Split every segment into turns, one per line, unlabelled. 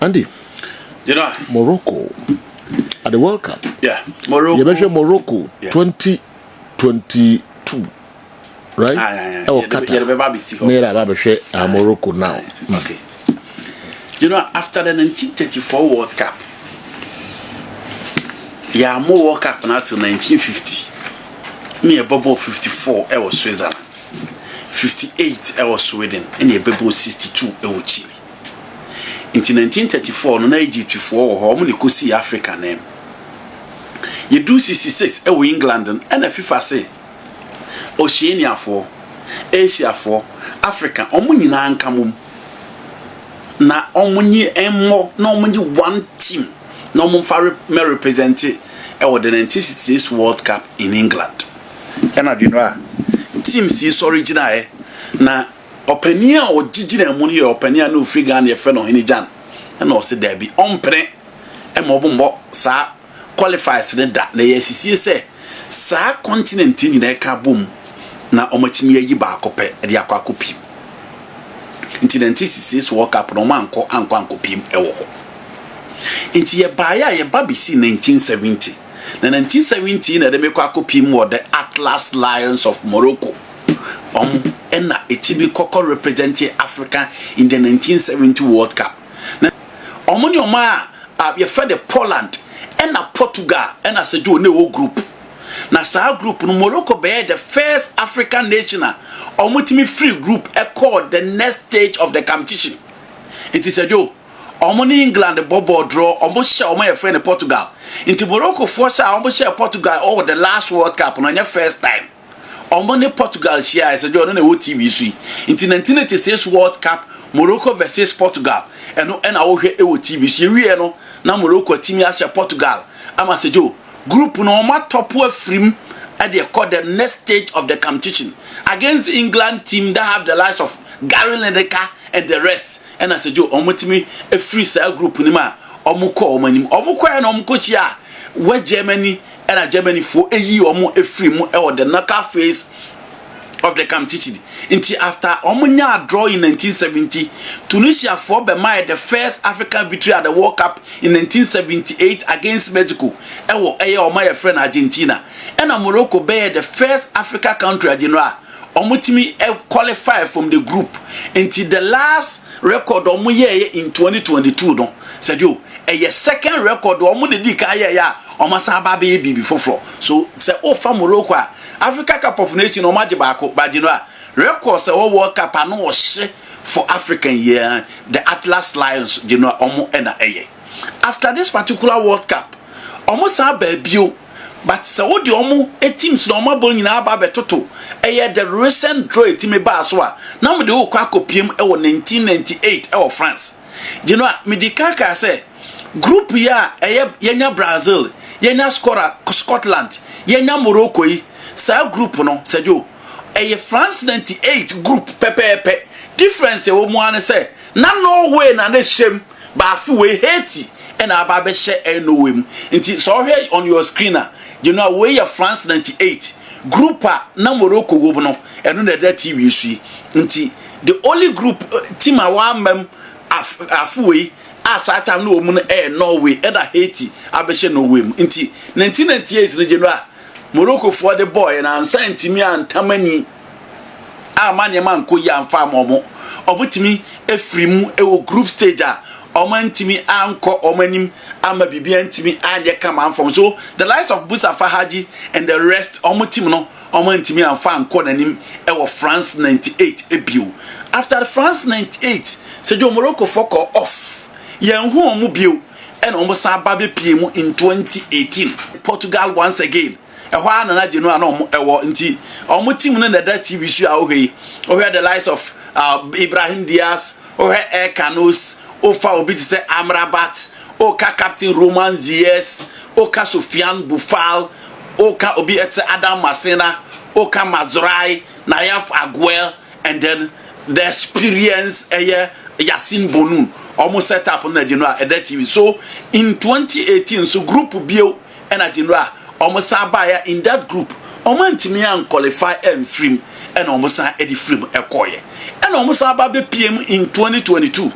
Andy,
you know
Morocco at the World Cup.
Yeah, Morocco.
You mentioned Morocco 2022, right?
Oh, Qatar.
Morocco now.
Okay. You know, after the 1934 World Cup, more World Cup now till 1950. Me a bubble 54, I was Switzerland. 58, I was Sweden, and a bubble 62, I was Chile. Until 1934, no Egypt for how many could see Africa name. You do 66, I was England, and a FIFA say Oceania for Asia for Africa, Omunina and Kamum. Na Omuni and more, no only one team, no more represented the 1966 World Cup in England. And I didn't know. Teams is original. Na openia or Gigi money or openia no figure and your friend on any jan. And also there be on pre and mobile sa qualifies in that. The SEC say sa continent in a kaboom. Na omotimia yi ba akope e dia akopim. Inti 1966 World Cup no man ko anko pim e wo ho. Inti ye ba ya ye ba bisi 1970. Na 1970 na dem ko akopim wo the Atlas Lions of Morocco. Na etibi kokko representing Africa in the 1970 World Cup. Na omoni oma ye fe the Poland na Portugal na se jo ne wo group. Na sa group no Morocco be the first African nation omutimi free group called the next stage of the competition. It is a do omoni England bobo draw almost share my friend Portugal. Into Morocco for sure almost share Portugal over the last World Cup on your first time. Omoni Portugal share is a do no TV sui. Into 1986 World Cup Morocco versus Portugal. And I will hear TV sui no na Morocco team ya Portugal. Ama se do group no ma top free at they call the next stage of the competition against England team that have the likes of Gary Lineker and the rest. And I said, Joe, omutimi a free cell group nima omuko omanim omuko and omuko chia where Germany and Germany for a year a free mu or the knockout phase of the competition. Until after Omunya draw in 1970, Tunisia for Bemai the first African victory at the World Cup in 1978 against Mexico. Ewo my friend Argentina. And Morocco be the first African country general. Omutimi qualify from the group until the last record omuye in 2022 no. Said you a second record omune di ka ya omasa ba be before. So say for Morocco Africa Cup of Nations o maji baako ba di no a record say World Cup no for African year the Atlas Lions di no omo na eye. After this particular World Cup omo sa ba bio but say wo di omo teams no omo bol nyina ba betoto the recent draw team ba so a na me de wo kwa kopiem 1998 France. Di no me di kaka say group ya yenya Brazil yenya Scotland yenya Morocco yi sa group no say jo France 98 group pepe difference e wo mu an say na Norway na na shem ba afi we Haiti and aba be share no way nti so here on your screen you know where your France 98 group na Morocco go no eno na that TV sui nti the only group team a one mem afi we as that time no mu Norway and Haiti abeshe no way nti 1998 no general Morocco for the boy and ansantimi antamani amanye man ko ya mfa momo obutimi efrimu e group stage omantimi anko omanim ama bibia ntimi anye kama from so the likes of Boutsafa Haji and the rest omutim no omantimi anfa anko nanim e France 98 ebio after France 98 say Morocco foko off yen hu omu bio and omusa ba be piemu in 2018 Portugal once again ehwa na jenu ana ewo nti omo team no na that TV show ahoyi ohwe the likes of Ibrahim Diaz ohwe Canos ofa obi ti say Amrabat oka captain Roman Ziyech oka Sofiane Boufal oka obi etse Adam Masena oka Mazrai Nayaf Aguel and then the experience Yassine Bonoun almost set up on the general at that TV. So in 2018 so group bio and a general almost abaya in that group omantimi an qualify and free and almost edi free ekoye and almost ababe PM in 2022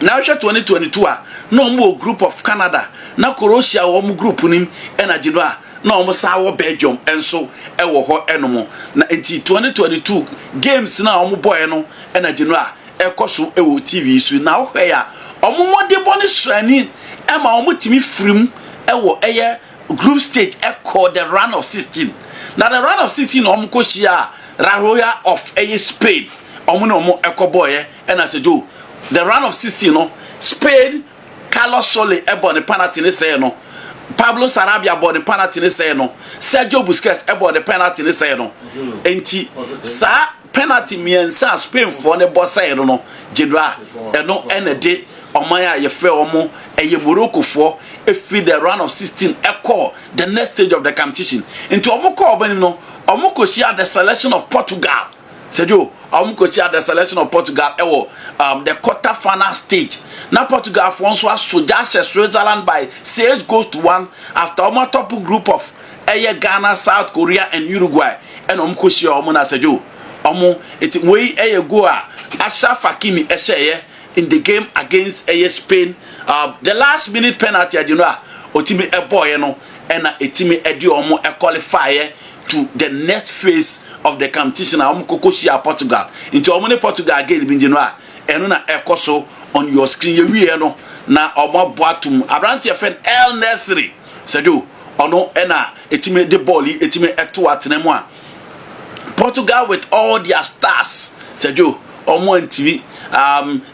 now 2022 no more group of Canada na Croatia wo group nim ena jinwa na omo sa wo Belgium enso ewo ho enomo na enti 2022 games na omo boy no ena jinwa ekoso ewo TV su na wo ya omo mode boni suani ema omo timi frim ewo eye group stage called the round of 16. Now the round of 16 omo ko shia Rahoya of Spain omo no omo ekoboye ena sejo the round of 16 no Spain Carlos Sole ebo the penalty ne say no Pablo Sarabia ebo the penalty ne say no Sergio Busquets ebo the penalty ne say no enti sa penalty miensa Spain for ne boss say no general eno ene de omaya ye fe omo eye Morocco for efi the round of 16 call the next stage of the competition into omo call ben no omo ko share the selection of Portugal Sergio omo ko share the selection of Portugal the quarter final stage now Portugal for once was Switzerland by 6 goals to 1 after omo top group of Ghana, South Korea and Uruguay and omo ko share omo na Sergio omo it way go Ashraf Hakimi esheye in the game against Spain the last minute penalty otimi boy no and etimi edi omo qualify to the next phase of the competition omo kokoshia Portugal into omo ne Portugal again bin jinwa eno na ekoso on your screen you wie no na omo boatum abrantie fen El Nesri sedu ono ena etimi de ball etimi eto atenemu a Portugal with all their stars sedu omo ntimi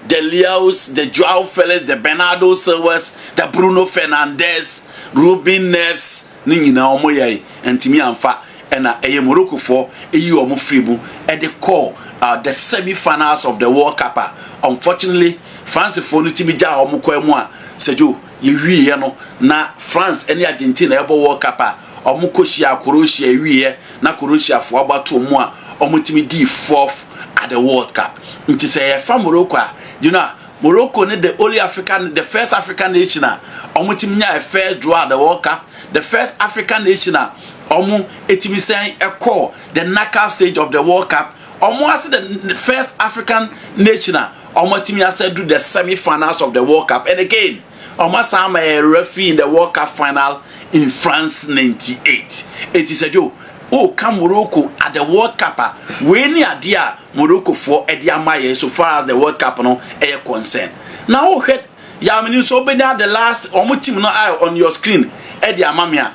the Leos, the Joao Felix, the Bernardo Silvas, the Bruno Fernandes, Ruben Neves, ni nyina omo yai ntimi amfa ena eye Morocco for eyi omo fribu at the core the semi-finals of the World Cup. Unfortunately, France for no timi ja omo kwa mu a sejo yewie no na France ene Argentina ebo World Cup omo koshia Croatia yewie na Croatia fo abato mu a omo timi di 4th at the World Cup. It is a from Morocco. You know, Morocco is the first African nation. A fair draw at the World Cup. The first African nation. Saying a call the knockout stage of the World Cup. Almost the first African nation. Do the semi-finals of the World Cup. And again, almost I'm a referee in the World Cup final in France 98. It is a joke. Oh, come Morocco at the World Cup. When you are there, Morocco for Ediamaye so far as the World Cup no air concern. Now, head Yamini so be the last team no eye on your screen. Ediamamia.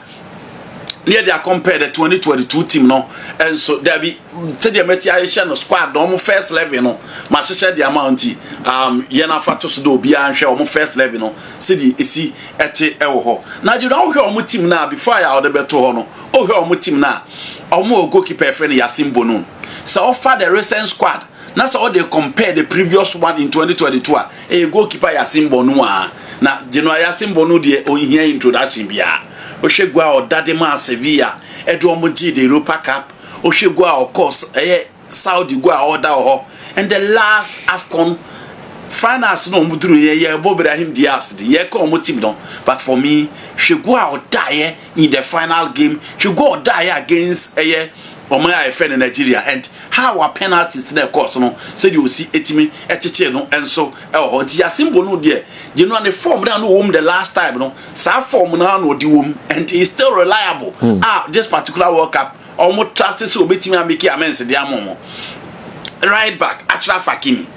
Near they compare the 2022 team no, and so there be tell the Metiation squad no first level no. Masha the amount Yena Fatos do be and share first level no. See esi ete ewo. Now you don't hear team now before I order beto no. Oh hear team now. Omo goalkeeper friend Yasin Bonu. So offer the recent squad. That's how they compare the previous one in 2022. A goalkeeper Yasin Bonu na General Yasin Bonu de on here introduction bia. Oshegwa or Dadema Sevilla, Edwomoji the Europa Cup, Oshegwa of course, Saudi Gua order ho, and the last AFCON finals no mudru ye Bobrahim Diaz, the ye come no. But for me, she go or die in the final game, she go or die against Omaya friend in Nigeria, and how our penalties in the course no said you see etimi echeche no and so Yasimbo no there you know the form down no the last time no sa form now no the womb and is still reliable this particular World Cup almost trusted so betimi make amends the amomo right back Ashraf Hakimi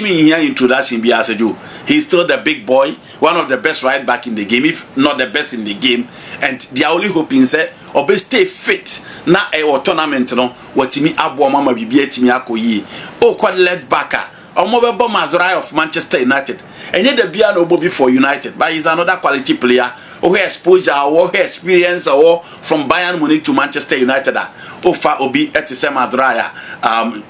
here introduction be as you he's still the big boy, one of the best right back in the game, if not the best in the game, and they are only hoping say or be stay fit na tournament no watimi abo mama bibia timi akoyi o quad left backer omo Mazrai of Manchester United and yet the bia no Bobby for United, but he's another quality player or exposure or experience or from Bayern Munich to Manchester United Ofa Obi etise Madraya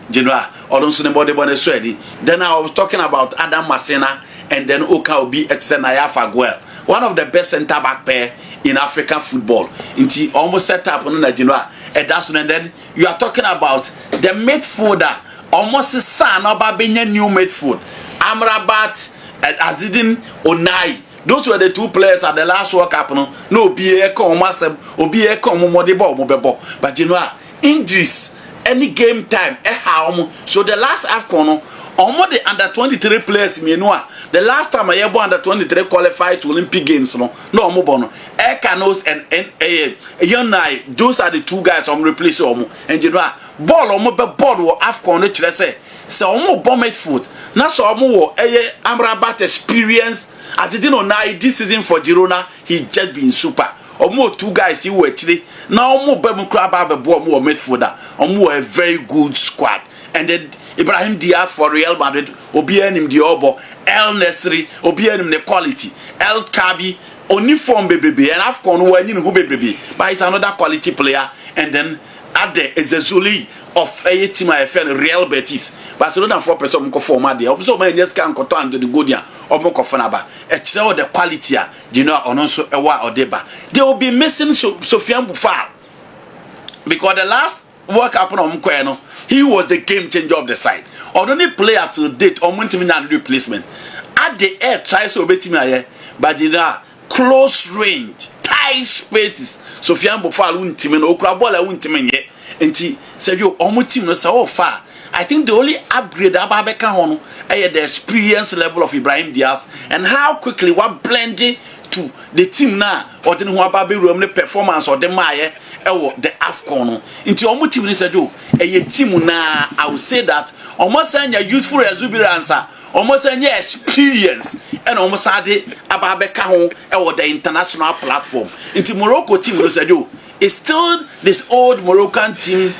general Odonso Nebode Boneswedi. Then I was talking about Adam Masena and then Oka Obi etise Nayafa Guel, one of the best centre back pair in African football. Inti almost set up on Nigeria and then you are talking about the midfielder almost son of a new midfield Amrabat and Azidin Onai. Those were the two players at the last World Cup. No, be a come massive, or be a come but you know, injuries, any game time, so the last AFCON, Omo the under 23 players menua. The last time I ever under 23 qualified to Olympic Games no omo bono. Ekanos and Yonai, those are the two guys on replace omo. And you know ball omo be ball wo Afcon no kire say omo bomb foot. Na so omo wo Amrabat experience as it did on this season for Girona, he just been super. Omo two guys he were actually now omo be mu kra ba be ball omo midfielder. Omo a very good squad. And then Ibrahim Diaz for Real Madrid, Obianim Diobo, El Nesri, Obianim the quality, El Kabi, only form baby, and Afcon who baby, but it's another quality player. And then at the Ezezuli of a team I felt Real Betis, Barcelona 4% go format there. Also, my yes can contain the Godia or Mokofanaba. It's all the quality, you know, on also a while or deba. They will be missing Sofiane Boufal because the last World Cup on Mkweno. He was the game changer of the side. Or only player to date or multi-million replacement. At the air tries to obey me, but in a close range, tight spaces. Sofiane Boufal won't team and Okrabola won't team yet. And he said, you almost team no so far. I think the only upgrade about Hono is the experience level of Ibrahim Diaz and how quickly what blended to the team now or the Baby Room performance or the Maya. The Afcon into omo team ni said a team na I would say that almost any useful exuberance almost any experience and almost had ababeka ho the international platform into Morocco team no said it's still this old Moroccan team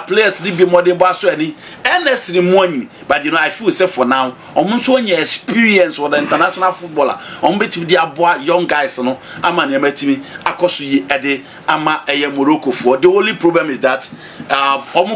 players be more than Baswani and money but you know I feel say for now almost one year experience with the international footballer on between the boy young guys no ama na metimi akoso yi ede ama Morocco for the only problem is that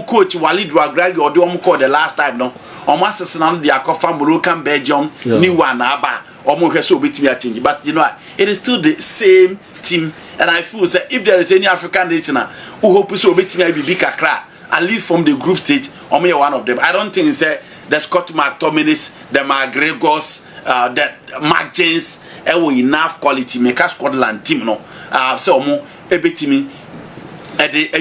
coach Walid Ouagragi or the call the last time no almost assassin the akofa Moroccan Belgium ni one aba hweso betimi a change but you know it is still the same team. And I feel that if there is any African nation who hope so be kakra, at least from the group stage, or me one of them. I don't think it's the Scott McTominay's, the McGregor's, the Mark James, enough quality make a Scotland team no. So mo ebetimi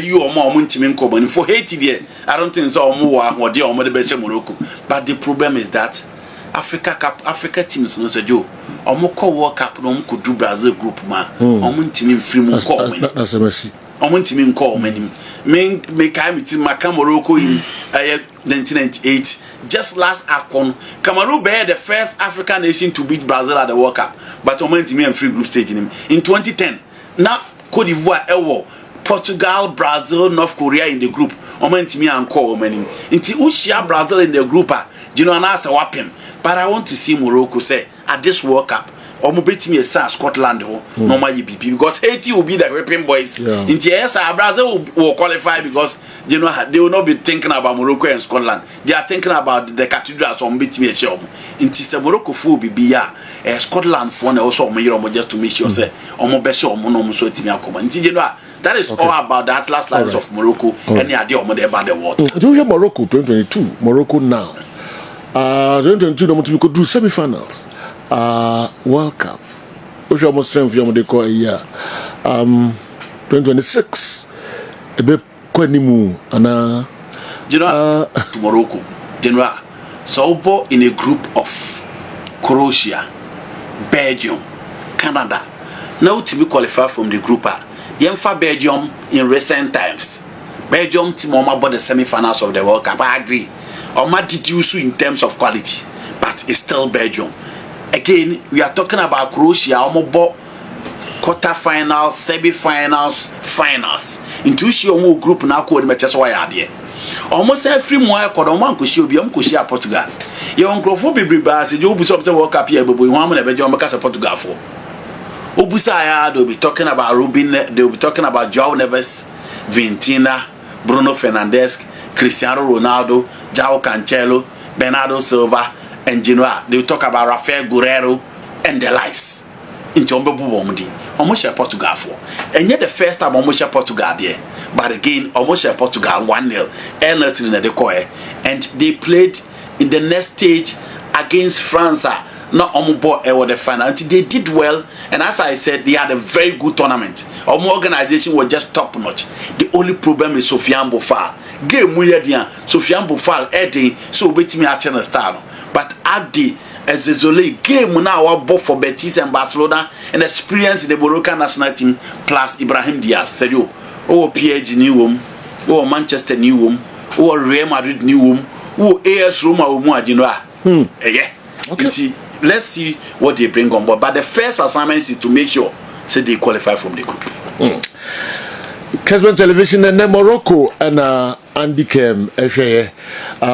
you or more team common for Haiti there. I don't think so more or the or the best Morocco. But the problem is that Africa teams no say Joe. Omo call World Cup no could do Brazil group man. Omo team free mo call me.
That's a mercy.
Omo team call me. Me kai team Morocco in 1998. Just last Afcon, Cameroon were the first African nation to beat Brazil at the World Cup. But omo team free group stage in 2010. Now Cote d'Ivoire Portugal, Brazil, North Korea in the group. Omo team and call me. Inti Ushia Brazil in the group you know na say wapem. But I want to see Morocco say at this World Cup, or me a Scotland normal EPP because Haiti will be the European boys. In the Brazil will qualify because you know they will not be thinking about Morocco and Scotland. They are thinking about the cathedrals on beat me a show. In the Morocco full be Scotland for also just to make sure say omo best or mono so it me come. You know that is all about the Atlas lines of Morocco and the idea about the water.
Do you hear Morocco 2022? Morocco now. 2022 no to do semi-finals. World Cup. Which almost strength you they call a year. 2026. A bit kwanimu ana.
General Morocco. General. So in a group of Croatia, Belgium, Canada. Now to be qualified from the group Yemfa Belgium in recent times. Belgium team about the semi-finals of the World Cup. I agree. Oma did you in terms of quality, but it's still Belgium. Again, we are talking about Croatia, almost quarter-finals, semi-finals, finals. Into your group now called matches why are there. Almost every more called on one Kushio, Portugal. Your uncle for be bars, you'll be something World Cup here, but we want to Belgium because of Portugal for. Obusaya, they'll be talking about Rubin, they'll be talking about João Neves, Vintina, Bruno Fernandes, Cristiano Ronaldo, João Cancelo, Bernardo Silva, and Genoa. They will talk about Rafael Guerreiro and the likes. In Chombo Bumodi, almost Portugal for. And yet the first time almost Portugal there. But again, almost Portugal 1-0. Ernest in the Coe. And they played in the next stage against France. Not Omobo or the final. Until they did well, and as I said, they had a very good tournament. Our organization was just top notch. The only problem is Sofiane Boufal. Game we had here, Sofiane Boufal heading, so wait me at style. But at the as a game now our both for Betis and Barcelona and experience in the Moroccan national team plus Ibrahim Diaz. Said you, oh PSG new home, oh Manchester new home, oh Real Madrid new home, oh AS Roma or Muadinoa. Yeah. Okay. Let's see what they bring on board. But the first assignment is to make sure so they qualify from the group.
Kessben television and Morocco and Andy Kerm.